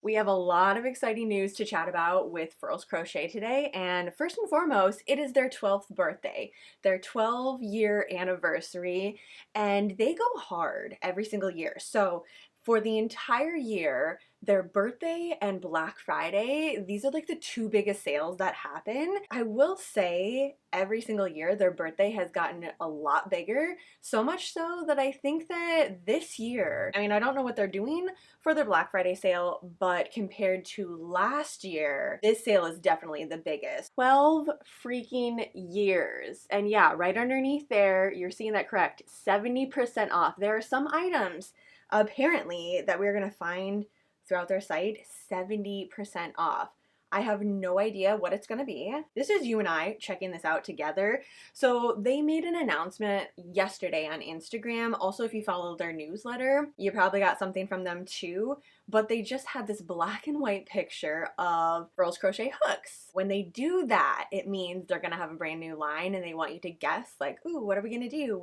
We have a lot of exciting news to chat about with Furls Crochet today, and first and foremost, it is their 12th birthday, their 12-year anniversary, and they go hard every single year. So for the entire year, their birthday and Black Friday, these are like the two biggest sales that happen. I will say every single year their birthday has gotten a lot bigger, so much so that I think that this year, I don't know what they're doing for their Black Friday sale, but compared to last year, this sale is definitely the biggest. 12 freaking years. And yeah, right underneath there, you're seeing that correct, 70% off. There are some items apparently that we're gonna find throughout their site 70% off. I have no idea what it's going to be. This is you and I checking this out together. So they made an announcement yesterday on Instagram. Also, if you follow their newsletter, you probably got something from them too. But they just had this black and white picture of Furls Crochet hooks. When they do that, it means they're going to have a brand new line and they want you to guess like, ooh, what are we going to do?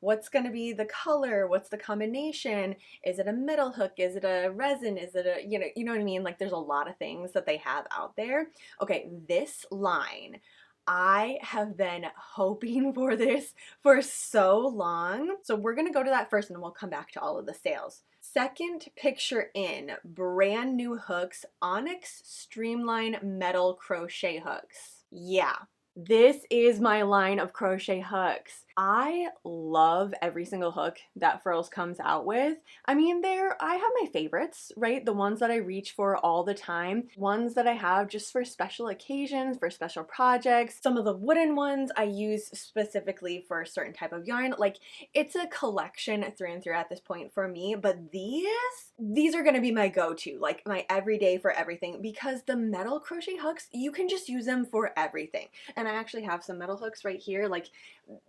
What's going to be the color? What's the combination? Is it a metal hook? Is it a resin? Is it a, you know what I mean? Like there's a lot of things that they have out there. Okay, this line, I have been hoping for this for so long. So we're gonna go to that first and then we'll come back to all of the sales. Second picture in, brand new hooks, Onyx Streamline Metal Crochet hooks. Yeah, this is my line of crochet hooks. I love every single hook that Furls comes out with. I have my favorites, right? The ones that I reach for all the time. Ones that I have just for special occasions, for special projects. Some of the wooden ones I use specifically for a certain type of yarn. Like, it's a collection through and through at this point for me, but these are gonna be my go-to, like my everyday for everything, because the metal crochet hooks, you can just use them for everything. And I actually have some metal hooks right here. Like,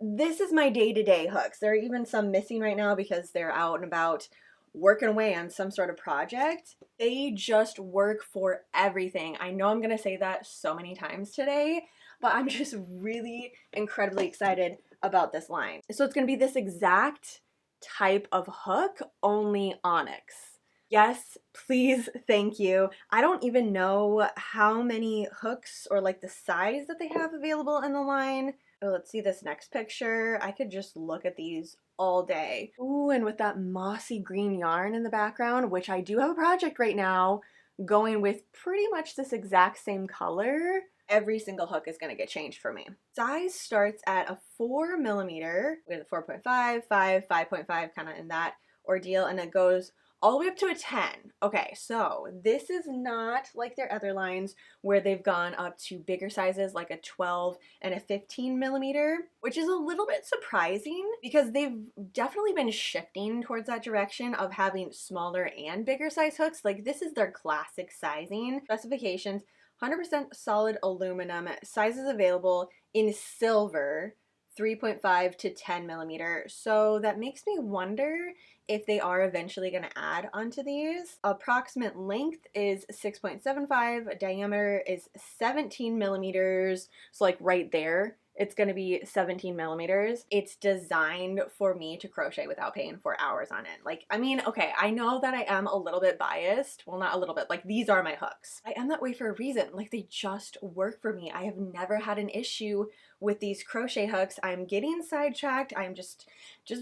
this is my day-to-day hooks. There are even some missing right now because they're out and about working away on some sort of project. They just work for everything. I know I'm gonna say that so many times today, but I'm just really incredibly excited about this line. So it's gonna be this exact type of hook, only onyx. Yes, please, thank you. I don't even know how many hooks or like the size that they have available in the line. Oh, let's see this next picture. I could just look at these all day. Ooh, and with that mossy green yarn in the background, which I do have a project right now going with pretty much this exact same color. Every single hook is gonna get changed for me. Size starts at a 4mm with a 4.5, 5, 5.5, kind of in that ordeal, and it goes all the way up to a 10. Okay, so this is not like their other lines where they've gone up to bigger sizes like a 12 and a 15mm, which is a little bit surprising because they've definitely been shifting towards that direction of having smaller and bigger size hooks. Like, this is their classic sizing. Specifications: 100% solid aluminum, sizes available in silver, 3.5 to 10mm. So that makes me wonder if they are eventually going to add onto these. Approximate length is 6.75, diameter is 17mm. So like right there, it's going to be 17mm. It's designed for me to crochet without paying for hours on it. Like, okay, I know that I am a little bit biased. Well, not a little bit, like these are my hooks. I am that way for a reason. Like, they just work for me. I have never had an issue with these crochet hooks. I'm getting sidetracked. I'm just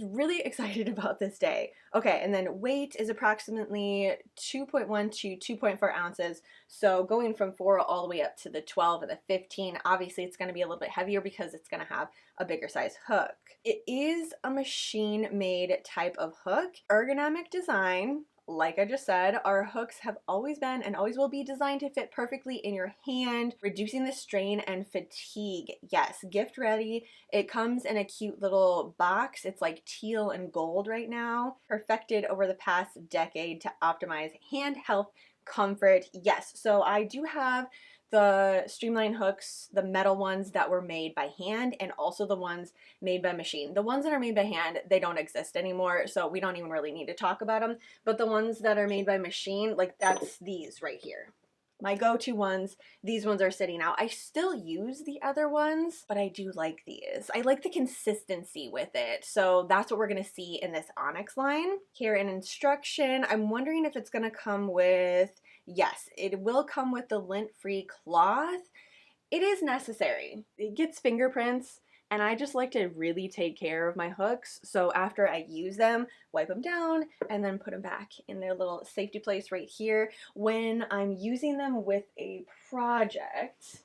really excited about this day. Okay, and then weight is approximately 2.1 to 2.4 ounces. So going from 4 all the way up to the 12 and the 15, obviously it's going to be a little bit heavier because it's going to have a bigger size hook. It is a machine-made type of hook. Ergonomic design. Like I just said, our hooks have always been and always will be designed to fit perfectly in your hand, reducing the strain and fatigue. Yes, gift ready. It comes in a cute little box. It's like teal and gold right now. Perfected over the past decade to optimize hand health, comfort. Yes, so I do have the streamline hooks, the metal ones that were made by hand, and also the ones made by machine. The ones that are made by hand, they don't exist anymore, so we don't even really need to talk about them. But the ones that are made by machine, like that's these right here. My go-to ones, these ones are sitting out. I still use the other ones, but I do like these. I like the consistency with it. So that's what we're gonna see in this Onyx line. Care and instruction. I'm wondering if it's gonna come with yes, it will come with the lint-free cloth. It is necessary. It gets fingerprints, and I just like to really take care of my hooks. So after I use them, wipe them down and then put them back in their little safety place right here. When I'm using them with a project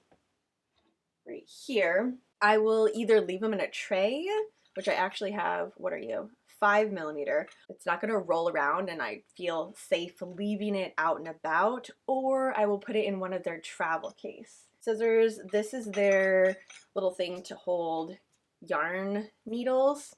right here, I will either leave them in a tray, which I actually have, what are you? 5mm. It's not gonna roll around and I feel safe leaving it out and about, or I will put it in one of their travel case. Scissors, this is their little thing to hold yarn needles.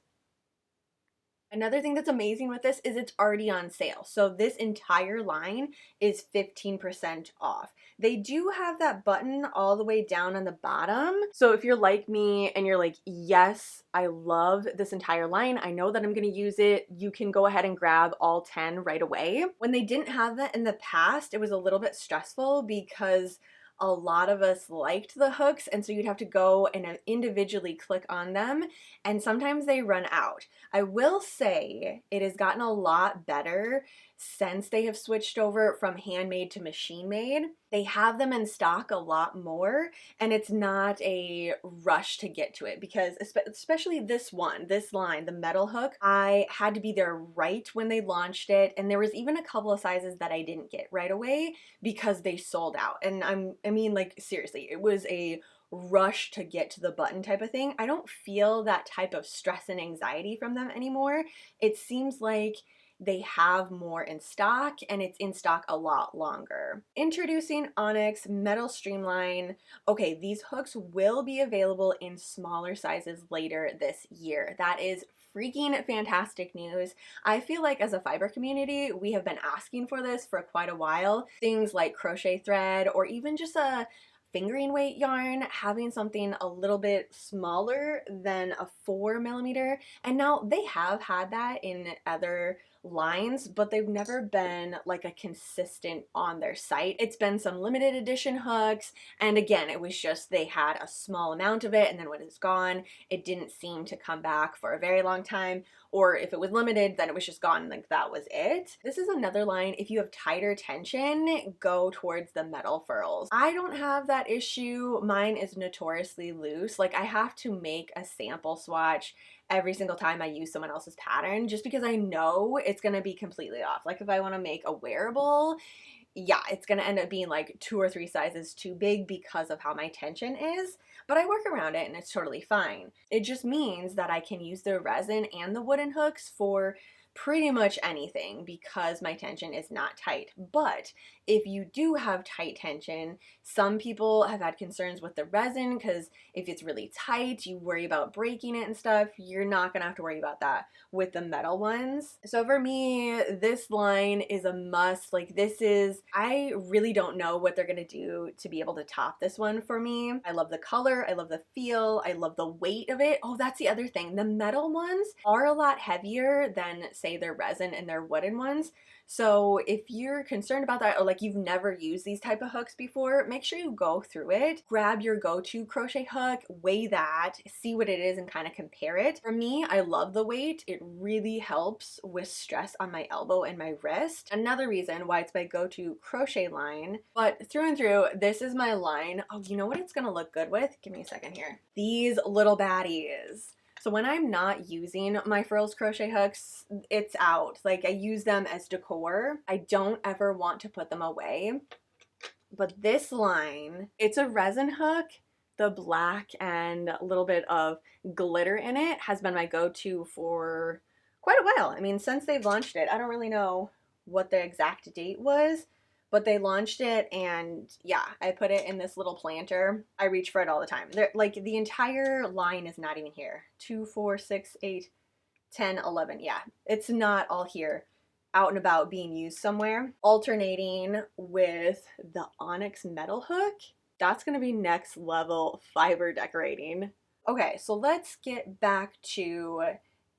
Another thing that's amazing with this is it's already on sale. So this entire line is 15% off. They do have that button all the way down on the bottom. So if you're like me and you're like, yes, I love this entire line, I know that I'm gonna use it, you can go ahead and grab all 10 right away. When they didn't have that in the past, it was a little bit stressful because a lot of us liked the hooks, and so you'd have to go and individually click on them, and sometimes they run out. I will say it has gotten a lot better since they have switched over from handmade to machine made. They have them in stock a lot more, and it's not a rush to get to it because especially this line, the metal hook, I had to be there right when they launched it, and there was even a couple of sizes that I didn't get right away because they sold out. And I mean, like, seriously, it was a rush to get to the button type of thing. I don't feel that type of stress and anxiety from them anymore. It seems like they have more in stock, and it's in stock a lot longer. Introducing Onyx Metal Streamline. Okay, these hooks will be available in smaller sizes later this year. That is freaking fantastic news. I feel like as a fiber community, we have been asking for this for quite a while. Things like crochet thread or even just a fingering weight yarn, having something a little bit smaller than a 4mm. And now they have had that in other lines, but they've never been like a consistent on their site. It's been some limited edition hooks, and again, it was just they had a small amount of it, and then when it's gone, it didn't seem to come back for a very long time. Or if it was limited, then it was just gone, like that was it. This is another line, if you have tighter tension, go towards the metal furls. I don't have that issue. Mine is notoriously loose. Like, I have to make a sample swatch every single time I use someone else's pattern just because I know it's gonna be completely off. Like, if I wanna make a wearable, yeah, it's gonna end up being like 2 or 3 sizes too big because of how my tension is, but I work around it and it's totally fine. It just means that I can use the resin and the wooden hooks for pretty much anything because my tension is not tight. But if you do have tight tension, some people have had concerns with the resin because if it's really tight, you worry about breaking it and stuff. You're not gonna have to worry about that with the metal ones. So for me, this line is a must. Like, this is, I really don't know what they're gonna do to be able to top this one for me. I love the color, I love the feel, I love the weight of it. Oh, that's the other thing. The metal ones are a lot heavier than, say, their resin and their wooden ones. So if you're concerned about that, or like you've never used these type of hooks before, make sure you go through it, grab your go-to crochet hook, weigh that, see what it is and kind of compare it. For me, I love the weight. It really helps with stress on my elbow and my wrist. Another reason why it's my go-to crochet line, but through and through, this is my line. Oh, you know what it's gonna look good with? Give me a second here. These little baddies. So when I'm not using my Furls Crochet hooks, it's out. Like, I use them as decor. I don't ever want to put them away. But this line, it's a resin hook. The black and a little bit of glitter in it has been my go-to for quite a while. I mean, since they've launched it, I don't really know what the exact date was, but they launched it, and yeah, I put it in this little planter. I reach for it all the time. They're, like, the entire line is not even here. 2, 4, 6, 8, 10, 11. Yeah, it's not all here, out and about being used somewhere. Alternating with the Onyx metal hook, that's gonna be next level fiber decorating. Okay, so let's get back to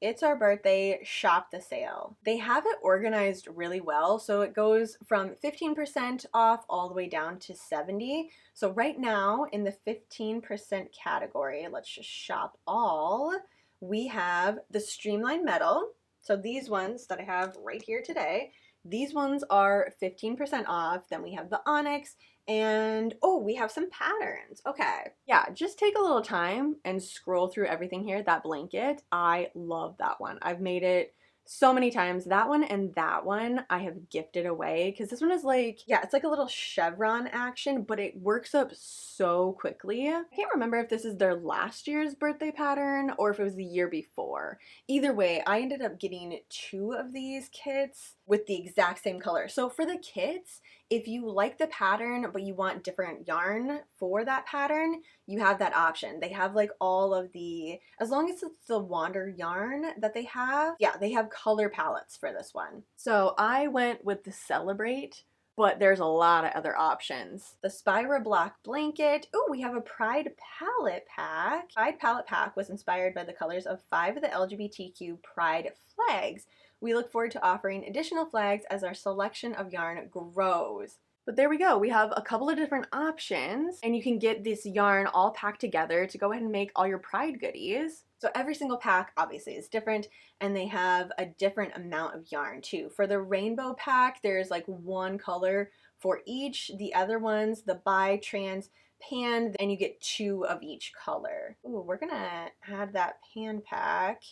It's Our Birthday Shop the Sale. They have it organized really well, so it goes from 15% off all the way down to 70. So right now in the 15% category, let's just shop all, we have the Streamline Metal. So these ones that I have right here today, These ones are 15% off. Then we have the onyx, and oh, we have some patterns. Okay. Yeah, just take a little time and scroll through everything here. That blanket, I love that one. I've made it so many times. That one and that one I have gifted away because this one is like, yeah, it's like a little chevron action, but it works up so quickly. I can't remember if this is their last year's birthday pattern or if it was the year before. Either way, I ended up getting 2 of these kits with the exact same color. So for the kits, if you like the pattern but you want different yarn for that pattern, you have that option. They have like all of the, as long as it's the Wander yarn that they have, yeah, they have color palettes for this one. So I went with the Celebrate, but there's a lot of other options. The Spira Block Blanket. Oh, we have a Pride Palette Pack. Pride Palette Pack was inspired by the colors of 5 of the LGBTQ Pride flags. We look forward to offering additional flags as our selection of yarn grows. But there we go. We have a couple of different options, and you can get this yarn all packed together to go ahead and make all your Pride goodies. So every single pack obviously is different, and they have a different amount of yarn too. For the rainbow pack, there's like 1 color for each. The other ones, the bi, trans, pan, and you get 2 of each color. Ooh, we're gonna add that pan pack.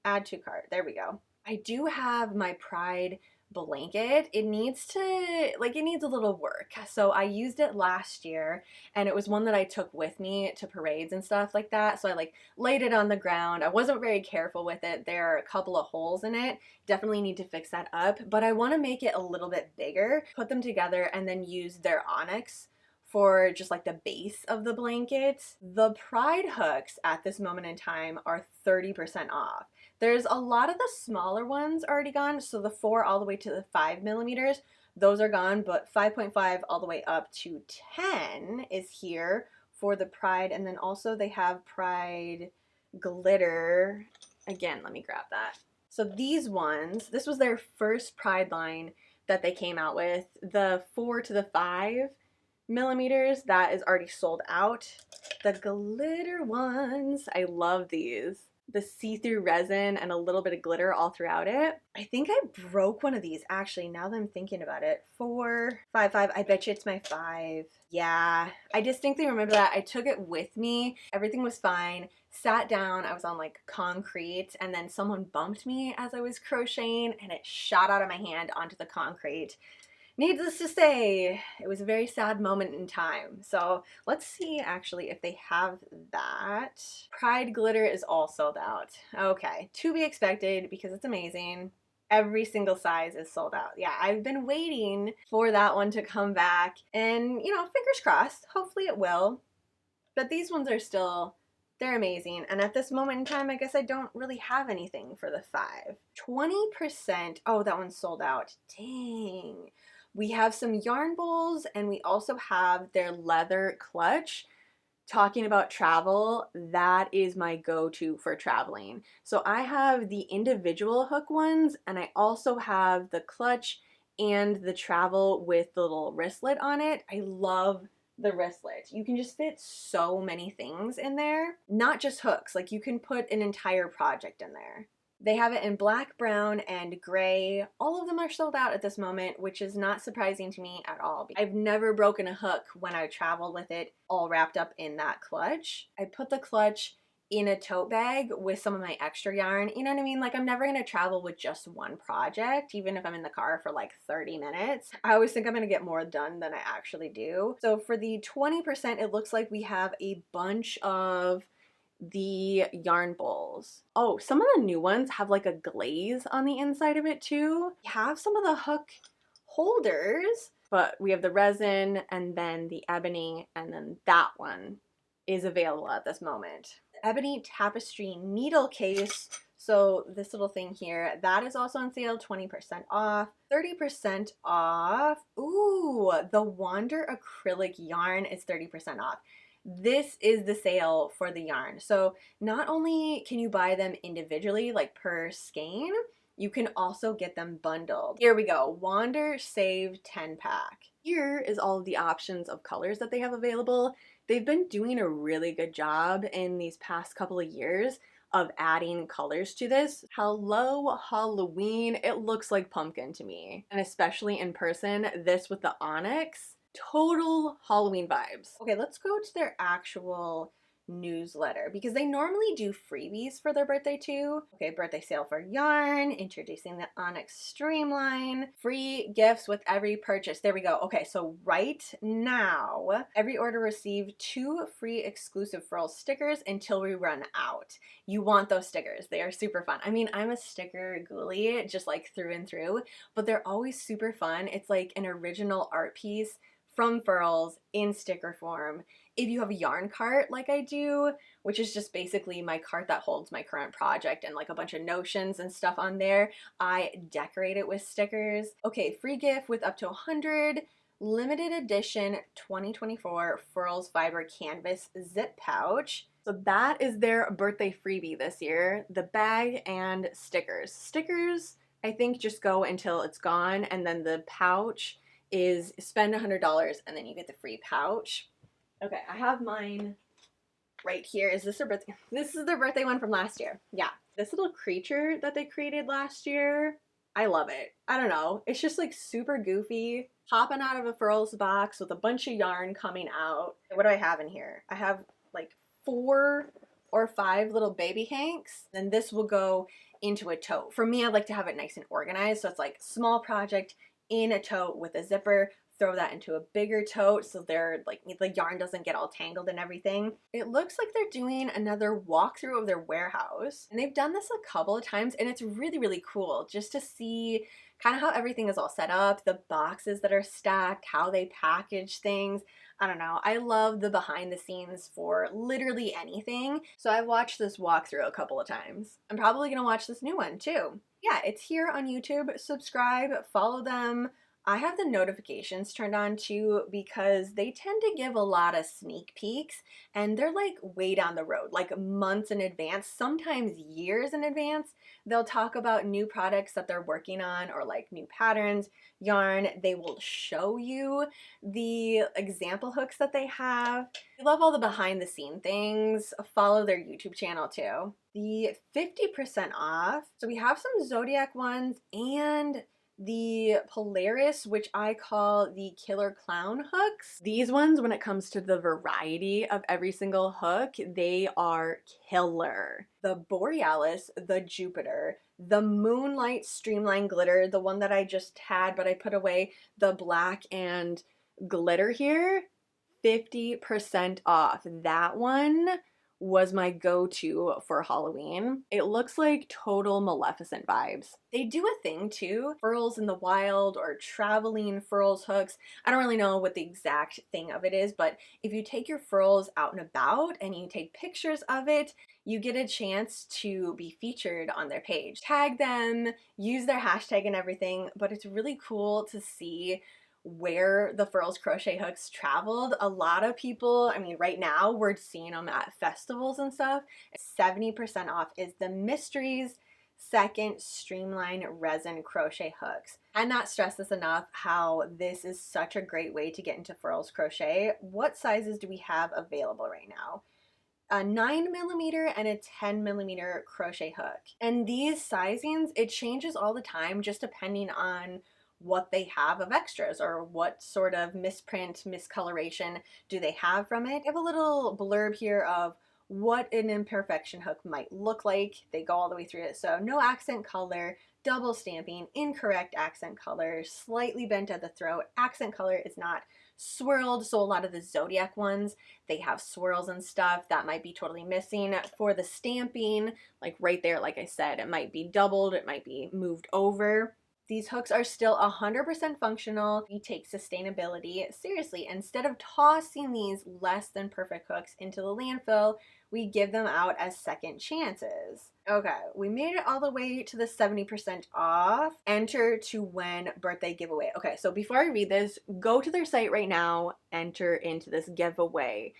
Add to cart. There we go. I do have my Pride blanket. It needs to, like, it needs a little work. So I used it last year, and it was one that I took with me to parades and stuff like that. So I like laid it on the ground. I wasn't very careful with it. There are a couple of holes in it. Definitely need to fix that up, but I want to make it a little bit bigger, put them together, and then use their onyx for just like the base of the blanket. The Pride hooks at this moment in time are 30% off. There's a lot of the smaller ones already gone, so the 4 all the way to the 5 millimeters, those are gone, but 5.5 all the way up to 10 is here for the Pride, and then also they have Pride glitter. Again, let me grab that. So these ones, this was their first Pride line that they came out with. The 4 to the 5 millimeters, that is already sold out. The glitter ones, I love these. The see-through resin and a little bit of glitter all throughout it. I think I broke one of these actually, now that I'm thinking about it. 4, 5, 5, I bet you it's my 5. Yeah, I distinctly remember that. I took it with me, everything was fine, sat down, I was on like concrete, and then someone bumped me as I was crocheting and it shot out of my hand onto the concrete. Needless to say, it was a very sad moment in time. So let's see actually if they have that. Pride glitter is all sold out. Okay, to be expected because it's amazing. Every single size is sold out. Yeah, I've been waiting for that one to come back, and you know, fingers crossed, hopefully it will. But these ones are still, they're amazing. And at this moment in time, I guess I don't really have anything for the 5. 20%, oh, that one's sold out. Dang. We have some yarn bowls, and we also have their leather clutch. Talking about travel, that is my go-to for traveling. So I have the individual hook ones, and I also have the clutch and the travel with the little wristlet on it. I love the wristlet. You can just fit so many things in there, not just hooks. Like you can put an entire project in there. They have it in black, brown, and gray. All of them are sold out at this moment, which is not surprising to me at all. I've never broken a hook when I travel with it all wrapped up in that clutch. I put the clutch in a tote bag with some of my extra yarn. You know what I mean? Like I'm never gonna travel with just one project, even if I'm in the car for like 30 minutes. I always think I'm gonna get more done than I actually do. So for the 20%, it looks like we have a bunch of the yarn bowls. Oh, some of the new ones have like a glaze on the inside of it too. We have some of the hook holders, but we have the resin and then the ebony, and then that one is available at this moment. The ebony tapestry needle case. So this little thing here, that is also on sale, 20% off, 30% off. Ooh, the Wander acrylic yarn is 30% off. This is the sale for the yarn. So not only can you buy them individually, like per skein, you can also get them bundled. Here we go, Wander Save 10 pack. Here is all of the options of colors that they have available. They've been doing a really good job in these past couple of years of adding colors to this. Hello, Halloween. It looks like pumpkin to me. And especially in person, this with the onyx, total Halloween vibes. Okay, let's go to their actual newsletter because they normally do freebies for their birthday too. Okay, birthday sale for yarn, introducing the Onyx Streamline, free gifts with every purchase. There we go. Okay, so right now, every order received 2 free exclusive Furls stickers until we run out. You want those stickers. They are super fun. I mean, I'm a sticker ghoulie, just like through and through, but they're always super fun. It's like an original art piece from Furls in sticker form. If you have a yarn cart like I do, which is just basically my cart that holds my current project and like a bunch of notions and stuff on there, I decorate it with stickers. Okay, free gift with up to 100 limited edition 2024 Furls Fiber Canvas zip pouch. So that is their birthday freebie this year, the bag and stickers. Stickers, I think, just go until it's gone, and then the pouch is spend $100 and then you get the free pouch. Okay, I have mine right here. Is this their birthday? This is their birthday one from last year. Yeah, this little creature that they created last year, I love it. I don't know. It's just like super goofy, popping out of a Furls box with a bunch of yarn coming out. What do I have in here? I have like 4 or 5 little baby hanks. Then this will go into a tote. For me, I like to have it nice and organized. So it's like small project in a tote with a zipper, throw that into a bigger tote so they're like the yarn doesn't get all tangled and everything. It looks like they're doing another walkthrough of their warehouse, and they've done this a couple of times, and it's really, really cool just to see kind of how everything is all set up, the boxes that are stacked, how they package things. I don't know. I love the behind the scenes for literally anything. So I've watched this walkthrough a couple of times. I'm probably going to watch this new one too. Yeah, it's here on YouTube. Subscribe, follow them. I have the notifications turned on too because they tend to give a lot of sneak peeks, and they're like way down the road, like months in advance, sometimes years in advance. They'll talk about new products that they're working on or like new patterns, yarn. They will show you the example hooks that they have. I love all the behind the scene things. Follow their YouTube channel too. The 50% off. So we have some Zodiac ones and the Polaris, which I call the Killer Clown hooks. These ones, when it comes to the variety of every single hook, they are killer. The Borealis, the Jupiter, the Moonlight Streamline Glitter, the one that I just had but I put away, the black and glitter here, 50% off. That one was my go-to for Halloween. It looks like total Maleficent vibes. They do a thing too, Furls in the Wild or traveling Furls hooks. I don't really know what the exact thing of it is, but if you take your Furls out and about and you take pictures of it, you get a chance to be featured on their page. Tag them, use their hashtag and everything, but it's really cool to see where the Furls crochet hooks traveled. A lot of people, I mean, right now we're seeing them at festivals and stuff. 70% off is the Mysteries second streamline resin crochet hooks. Cannot stress this enough how this is such a great way to get into Furls crochet. What sizes do we have available right now? A 9mm and a 10mm crochet hook. And these sizings, it changes all the time just depending on what they have of extras or what sort of misprint, miscoloration do they have from it. I have a little blurb here of what an imperfection hook might look like. They go all the way through it. So no accent color, double stamping, incorrect accent color, slightly bent at the throat. Accent color is not swirled, so a lot of the Zodiac ones, they have swirls and stuff that might be totally missing. For the stamping, like right there, like I said, it might be doubled, it might be moved over. These hooks are still 100% functional. We take sustainability seriously. Instead of tossing these less than perfect hooks into the landfill, we give them out as second chances. Okay, we made it all the way to the 70% off. Enter to win birthday giveaway. Okay, so before I read this, go to their site right now, enter into this giveaway.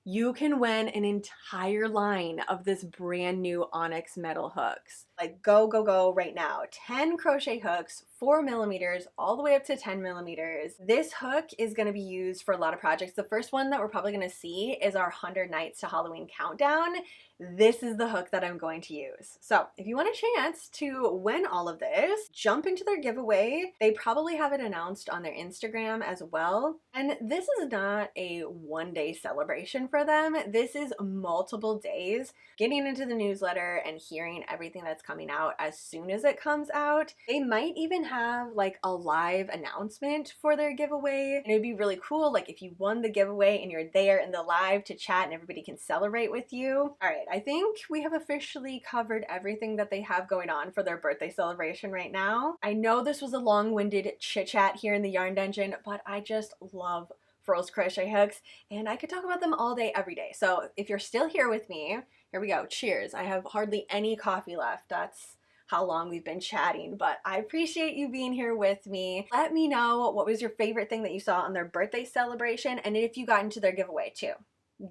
You can win an entire line of this brand new onyx metal hooks. Like go, go, go right now. 10 crochet hooks, 4mm, all the way up to 10mm. This hook is going to be used for a lot of projects. The first one that we're probably going to see is our 100 Nights to Halloween countdown. This is the hook that I'm going to use. So if you want a chance to win all of this, jump into their giveaway. They probably have it announced on their Instagram as well. And this is not a one-day celebration for them. This is multiple days. Getting into the newsletter and hearing everything that's coming out as soon as it comes out. They might even have like a live announcement for their giveaway. And it would be really cool, like if you won the giveaway and you're there in the live to chat and everybody can celebrate with you. All right, I think we have officially covered everything that they have going on for their birthday celebration right now. I know this was a long-winded chit chat here in the Yarn Dungeon, but I just love Furls Crochet hooks and I could talk about them all day, every day. So if you're still here with me, here we go. Cheers. I have hardly any coffee left. That's how long we've been chatting, but I appreciate you being here with me. Let me know what was your favorite thing that you saw on their birthday celebration and if you got into their giveaway too.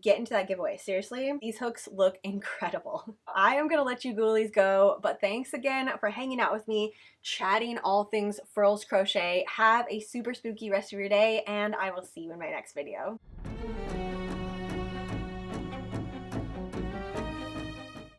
Get into that giveaway. Seriously, these hooks look incredible. I am gonna let you ghoulies go, but thanks again for hanging out with me, chatting all things Furls Crochet. Have a super spooky rest of your day, and I will see you in my next video.